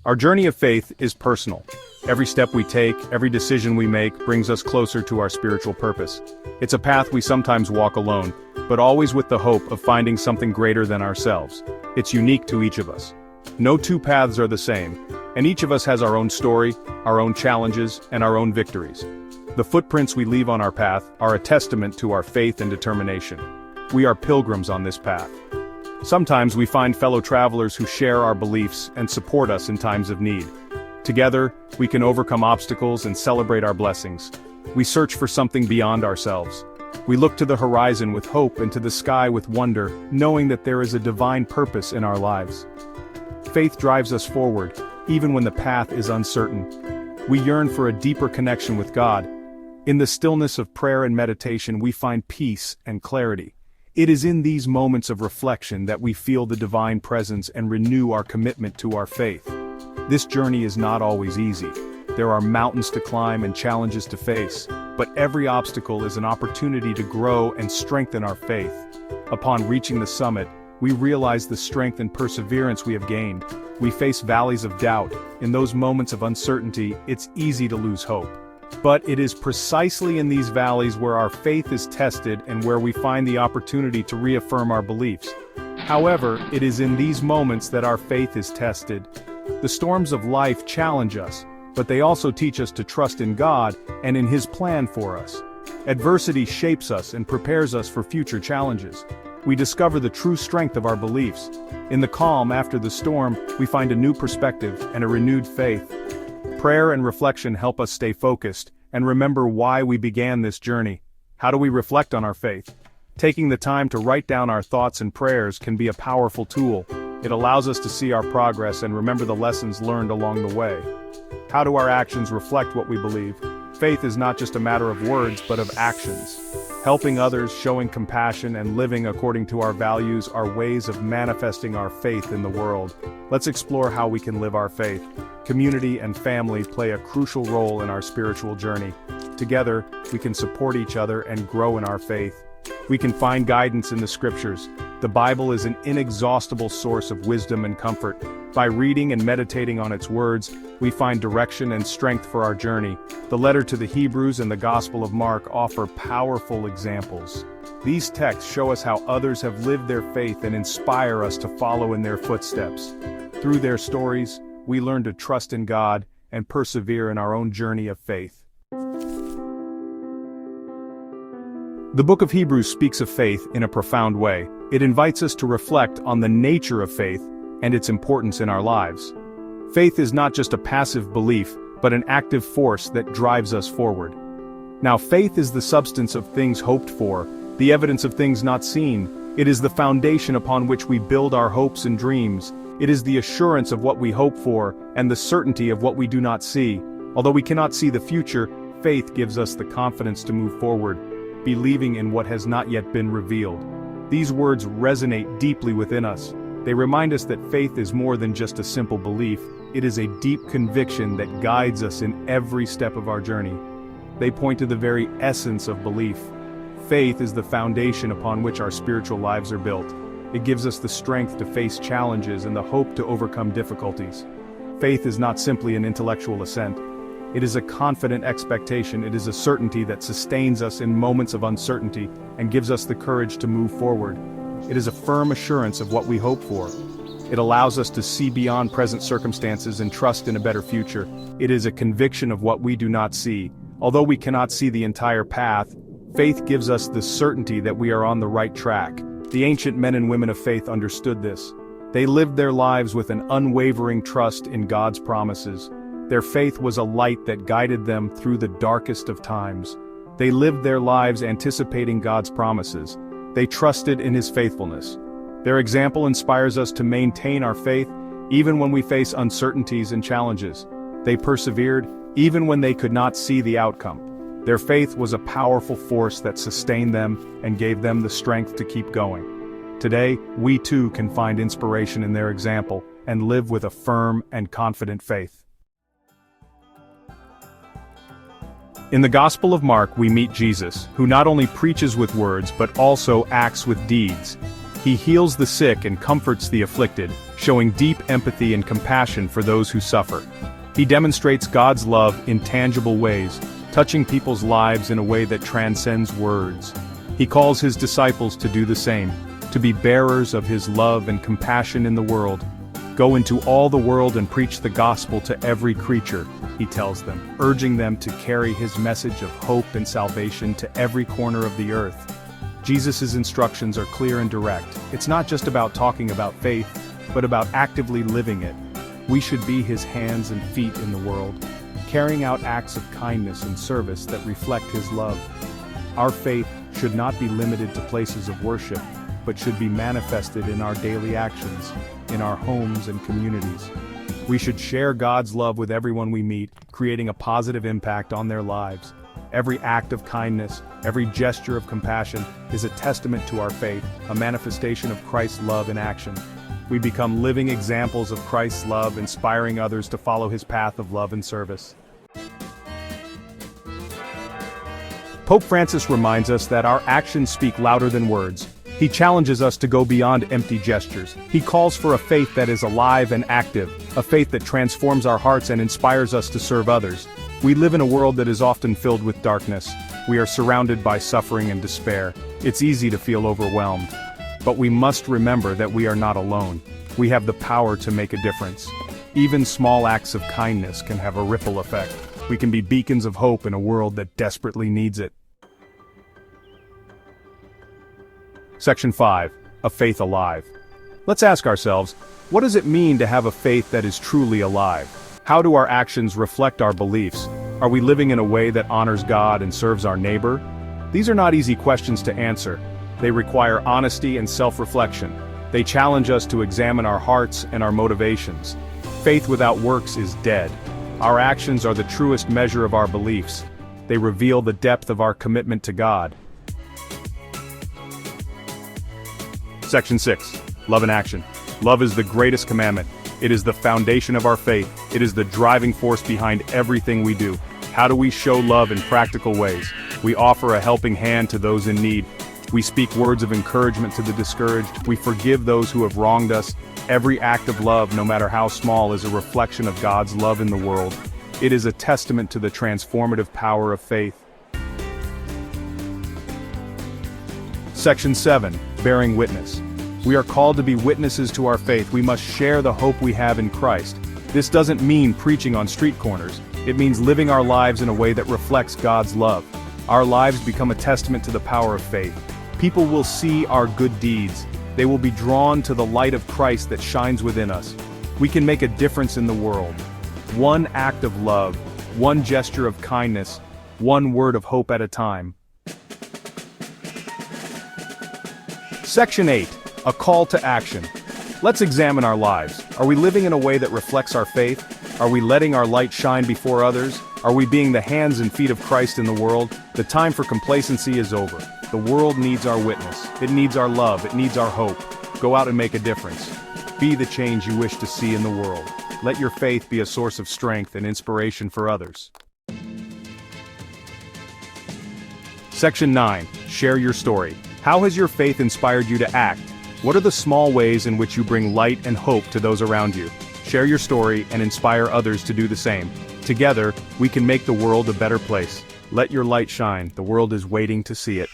Our journey of faith is personal. Every step we take, every decision we make brings us closer to our spiritual purpose. It's a path we sometimes walk alone, but always with the hope of finding something greater than ourselves. It's unique to each of us. No two paths are the same, and each of us has our own story, our own challenges, and our own victories. The footprints we leave on our path are a testament to our faith and determination. We are pilgrims on this path. Sometimes we find fellow travelers who share our beliefs and support us in times of need. Together, we can overcome obstacles and celebrate our blessings. We search for something beyond ourselves. We look to the horizon with hope and to the sky with wonder, knowing that there is a divine purpose in our lives. Faith drives us forward, even when the path is uncertain. We yearn for a deeper connection with God. In the stillness of prayer and meditation, we find peace and clarity. It is in these moments of reflection that we feel the divine presence and renew our commitment to our faith. This journey is not always easy. There are mountains to climb and challenges to face, but every obstacle is an opportunity to grow and strengthen our faith. Upon reaching the summit, we realize the strength and perseverance we have gained. We face valleys of doubt. In those moments of uncertainty, it's easy to lose hope. But it is precisely in these valleys where our faith is tested and where we find the opportunity to reaffirm our beliefs. However, it is in these moments that our faith is tested. The storms of life challenge us, but they also teach us to trust in God and in His plan for us. Adversity shapes us and prepares us for future challenges. We discover the true strength of our beliefs. In the calm after the storm, we find a new perspective and a renewed faith. Prayer and reflection help us stay focused and remember why we began this journey. How do we reflect on our faith? Taking the time to write down our thoughts and prayers can be a powerful tool. It allows us to see our progress and remember the lessons learned along the way. How do our actions reflect what we believe? Faith is not just a matter of words, but of actions. Helping others, showing compassion, and living according to our values are ways of manifesting our faith in the world. Let's explore how we can live our faith. Community and family play a crucial role in our spiritual journey. Together, we can support each other and grow in our faith. We can find guidance in the scriptures. The Bible is an inexhaustible source of wisdom and comfort. By reading and meditating on its words, we find direction and strength for our journey. The letter to the Hebrews and the Gospel of Mark offer powerful examples. These texts show us how others have lived their faith and inspire us to follow in their footsteps. Through their stories, we learn to trust in God and persevere in our own journey of faith. The book of Hebrews speaks of faith in a profound way. It invites us to reflect on the nature of faith and its importance in our lives. Faith is not just a passive belief, but an active force that drives us forward. Now, faith is the substance of things hoped for, the evidence of things not seen. It is the foundation upon which we build our hopes and dreams. It is the assurance of what we hope for, and the certainty of what we do not see. Although we cannot see the future, faith gives us the confidence to move forward, believing in what has not yet been revealed. These words resonate deeply within us. They remind us that faith is more than just a simple belief. It is a deep conviction that guides us in every step of our journey. They point to the very essence of belief. Faith is the foundation upon which our spiritual lives are built. It gives us the strength to face challenges and the hope to overcome difficulties. Faith is not simply an intellectual assent. It is a confident expectation. It is a certainty that sustains us in moments of uncertainty and gives us the courage to move forward. It is a firm assurance of what we hope for. It allows us to see beyond present circumstances and trust in a better future. It is a conviction of what we do not see. Although we cannot see the entire path, faith gives us the certainty that we are on the right track. The ancient men and women of faith understood this. They lived their lives with an unwavering trust in God's promises. Their faith was a light that guided them through the darkest of times. They lived their lives anticipating God's promises. They trusted in His faithfulness. Their example inspires us to maintain our faith even when we face uncertainties and challenges. They persevered even when they could not see the outcome. Their faith was a powerful force that sustained them and gave them the strength to keep going. Today, we too can find inspiration in their example and live with a firm and confident faith. In the Gospel of Mark, we meet Jesus, who not only preaches with words but also acts with deeds. He heals the sick and comforts the afflicted, showing deep empathy and compassion for those who suffer. He demonstrates God's love in tangible ways, touching people's lives in a way that transcends words. He calls his disciples to do the same, to be bearers of his love and compassion in the world. Go into all the world and preach the gospel to every creature, he tells them, urging them to carry his message of hope and salvation to every corner of the earth. Jesus' instructions are clear and direct. It's not just about talking about faith, but about actively living it. We should be his hands and feet in the world, carrying out acts of kindness and service that reflect his love. Our faith should not be limited to places of worship, but should be manifested in our daily actions, in our homes and communities. We should share God's love with everyone we meet, creating a positive impact on their lives. Every act of kindness, every gesture of compassion, is a testament to our faith, a manifestation of Christ's love in action. We become living examples of Christ's love, inspiring others to follow his path of love and service. Pope Francis reminds us that our actions speak louder than words. He challenges us to go beyond empty gestures. He calls for a faith that is alive and active, a faith that transforms our hearts and inspires us to serve others. We live in a world that is often filled with darkness. We are surrounded by suffering and despair. It's easy to feel overwhelmed. But we must remember that we are not alone. We have the power to make a difference. Even small acts of kindness can have a ripple effect. We can be beacons of hope in a world that desperately needs it. Section 5. A faith alive. Let's ask ourselves, what does it mean to have a faith that is truly alive? How do our actions reflect our beliefs? Are we living in a way that honors God and serves our neighbor? These are not easy questions to answer. They require honesty and self-reflection. They challenge us to examine our hearts and our motivations. Faith without works is dead. Our actions are the truest measure of our beliefs. They reveal the depth of our commitment to God. Section 6. Love in action. Love is the greatest commandment. It is the foundation of our faith. It is the driving force behind everything we do. How do we show love in practical ways? We offer a helping hand to those in need. We speak words of encouragement to the discouraged. We forgive those who have wronged us. Every act of love, no matter how small, is a reflection of God's love in the world. It is a testament to the transformative power of faith. Section 7. Bearing witness. We are called to be witnesses to our faith. We must share the hope we have in Christ. This doesn't mean preaching on street corners. It means living our lives in a way that reflects God's love. Our lives become a testament to the power of faith. People will see our good deeds. They will be drawn to the light of Christ that shines within us. We can make a difference in the world. One act of love, one gesture of kindness, one word of hope at a time. Section 8. A call to action. Let's examine our lives. Are we living in a way that reflects our faith? Are we letting our light shine before others? Are we being the hands and feet of Christ in the world? The time for complacency is over. The world needs our witness. It needs our love. It needs our hope. Go out and make a difference. Be the change you wish to see in the world. Let your faith be a source of strength and inspiration for others. Section 9. Share your story. How has your faith inspired you to act? What are the small ways in which you bring light and hope to those around you? Share your story and inspire others to do the same. Together, we can make the world a better place. Let your light shine. The world is waiting to see it.